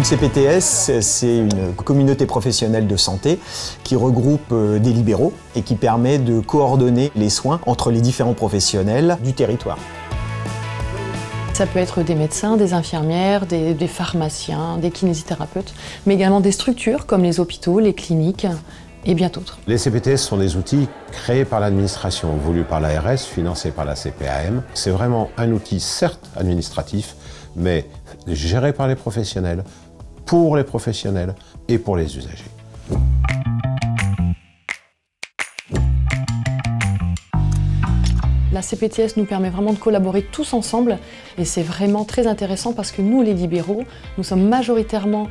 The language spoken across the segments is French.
Une CPTS, c'est une communauté professionnelle de santé qui regroupe des libéraux et qui permet de coordonner les soins entre les différents professionnels du territoire. Ça peut être des médecins, des infirmières, des pharmaciens, des kinésithérapeutes, mais également des structures comme les hôpitaux, les cliniques et bien d'autres. Les CPTS sont des outils créés par l'administration, voulus par l'ARS, financés par la CPAM. C'est vraiment un outil, certes administratif, mais géré par les professionnels, pour les professionnels et pour les usagers. La CPTS nous permet vraiment de collaborer tous ensemble et c'est vraiment très intéressant parce que nous, les libéraux, nous sommes majoritairement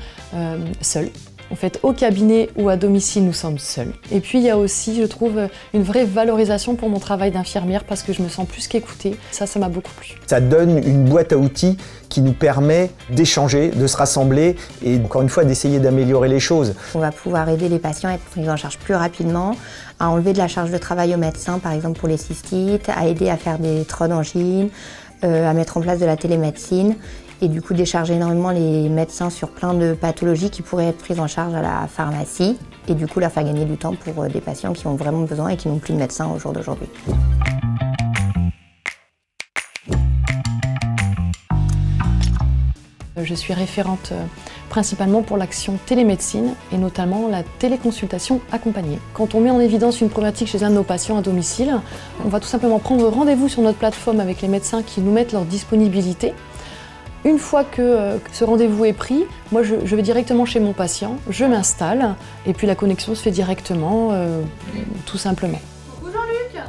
seuls. En fait, au cabinet ou à domicile, nous sommes seuls. Et puis, il y a aussi, je trouve, une vraie valorisation pour mon travail d'infirmière parce que je me sens plus qu'écoutée. Ça m'a beaucoup plu. Ça donne une boîte à outils qui nous permet d'échanger, de se rassembler et encore une fois d'essayer d'améliorer les choses. On va pouvoir aider les patients à être pris en charge plus rapidement, à enlever de la charge de travail aux médecins, par exemple pour les cystites, à aider à faire des trodes d'angine, à mettre en place de la télémédecine et du coup décharger énormément les médecins sur plein de pathologies qui pourraient être prises en charge à la pharmacie et du coup leur faire gagner du temps pour des patients qui ont vraiment besoin et qui n'ont plus de médecin au jour d'aujourd'hui. Je suis référente principalement pour l'action télémédecine et notamment la téléconsultation accompagnée. Quand on met en évidence une problématique chez un de nos patients à domicile, on va tout simplement prendre rendez-vous sur notre plateforme avec les médecins qui nous mettent leur disponibilité. Une fois que ce rendez-vous est pris, moi je vais directement chez mon patient, je m'installe et puis la connexion se fait directement, tout simplement. Coucou Jean-Luc!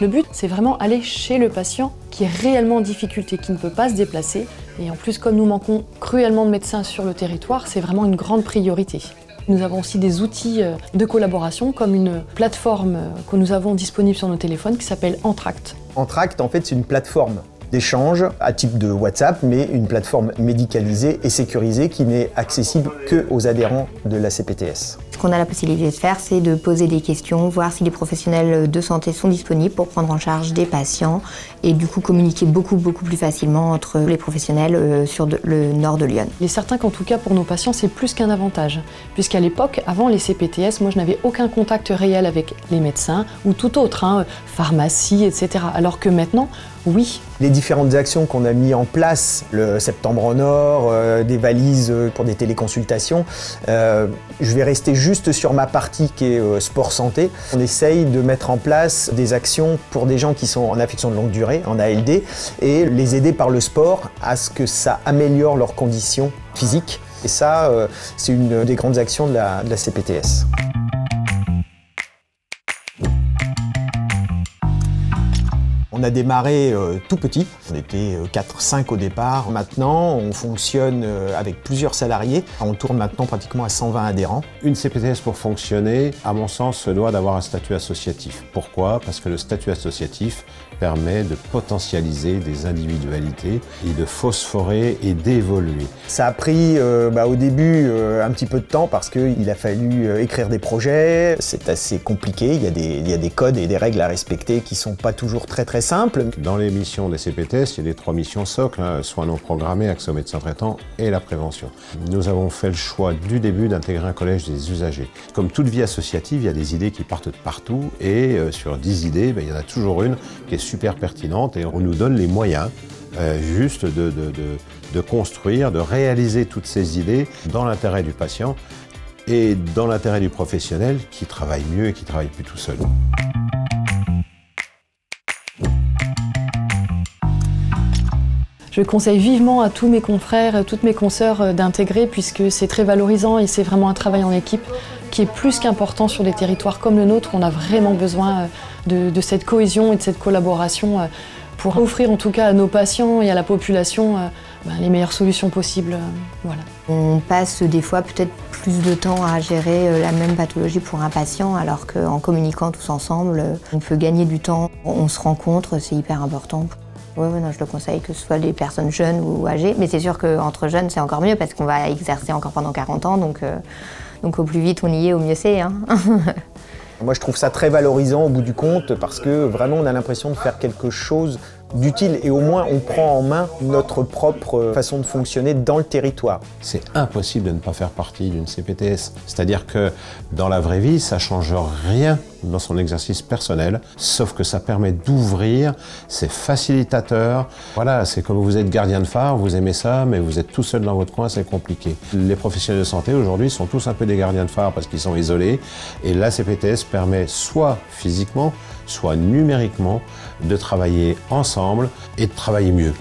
Le but, c'est vraiment aller chez le patient qui est réellement en difficulté, qui ne peut pas se déplacer. Et en plus, comme nous manquons cruellement de médecins sur le territoire, c'est vraiment une grande priorité. Nous avons aussi des outils de collaboration, comme une plateforme que nous avons disponible sur nos téléphones qui s'appelle Entracte. Entracte, en fait, c'est une plateforme d'échange à type de WhatsApp, mais une plateforme médicalisée et sécurisée qui n'est accessible qu'aux adhérents de la CPTS. Ce qu'on a la possibilité de faire, c'est de poser des questions, voir si les professionnels de santé sont disponibles pour prendre en charge des patients et du coup communiquer beaucoup plus facilement entre les professionnels sur le nord de Lyon. Il est certain qu'en tout cas pour nos patients, c'est plus qu'un avantage, puisqu'à l'époque, avant les CPTS, moi je n'avais aucun contact réel avec les médecins ou tout autre, pharmacie, etc. Alors que maintenant, oui. Les différentes actions qu'on a mises en place, le Septembre en Or, des valises pour des téléconsultations, je vais rester juste sur ma partie qui est sport-santé. On essaye de mettre en place des actions pour des gens qui sont en affection de longue durée, en ALD, et les aider par le sport à ce que ça améliore leurs conditions physiques. Et ça, c'est une des grandes actions de la CPTS. On a démarré tout petit, on était 4-5 au départ. Maintenant, on fonctionne avec plusieurs salariés. On tourne maintenant pratiquement à 120 adhérents. Une CPTS pour fonctionner, à mon sens, se doit d'avoir un statut associatif. Pourquoi? Parce que le statut associatif permet de potentialiser des individualités et de phosphorer et d'évoluer. Ça a pris au début un petit peu de temps parce qu'il a fallu écrire des projets. C'est assez compliqué, il y a des codes et des règles à respecter qui ne sont pas toujours très simple. Dans les missions des CPTS, il y a les 3 missions socles, soins non programmés, accès aux médecins traitants et la prévention. Nous avons fait le choix du début d'intégrer un collège des usagers. Comme toute vie associative, il y a des idées qui partent de partout et sur 10 idées, il y en a toujours une qui est super pertinente et on nous donne les moyens juste de construire, de réaliser toutes ces idées dans l'intérêt du patient et dans l'intérêt du professionnel qui travaille mieux et qui ne travaille plus tout seul. Je conseille vivement à tous mes confrères, toutes mes consoeurs d'intégrer puisque c'est très valorisant et c'est vraiment un travail en équipe qui est plus qu'important sur des territoires comme le nôtre. On a vraiment besoin de cette cohésion et de cette collaboration pour offrir en tout cas à nos patients et à la population les meilleures solutions possibles. Voilà. On passe des fois peut-être plus de temps à gérer la même pathologie pour un patient alors qu'en communiquant tous ensemble, on peut gagner du temps. On se rencontre, c'est hyper important. Oui, non, je le conseille, que ce soit des personnes jeunes ou âgées. Mais c'est sûr qu'entre jeunes, c'est encore mieux parce qu'on va exercer encore pendant 40 ans. Donc au plus vite on y est, au mieux c'est. Moi, je trouve ça très valorisant au bout du compte parce que vraiment, on a l'impression de faire quelque chose d'utile et au moins on prend en main notre propre façon de fonctionner dans le territoire. C'est impossible de ne pas faire partie d'une CPTS. C'est-à-dire que dans la vraie vie, ça ne change rien dans son exercice personnel, sauf que ça permet d'ouvrir, c'est facilitateur. Voilà, c'est comme vous êtes gardien de phare, vous aimez ça, mais vous êtes tout seul dans votre coin, c'est compliqué. Les professionnels de santé aujourd'hui sont tous un peu des gardiens de phare parce qu'ils sont isolés, et la CPTS permet soit physiquement, soit numériquement de travailler ensemble et de travailler mieux.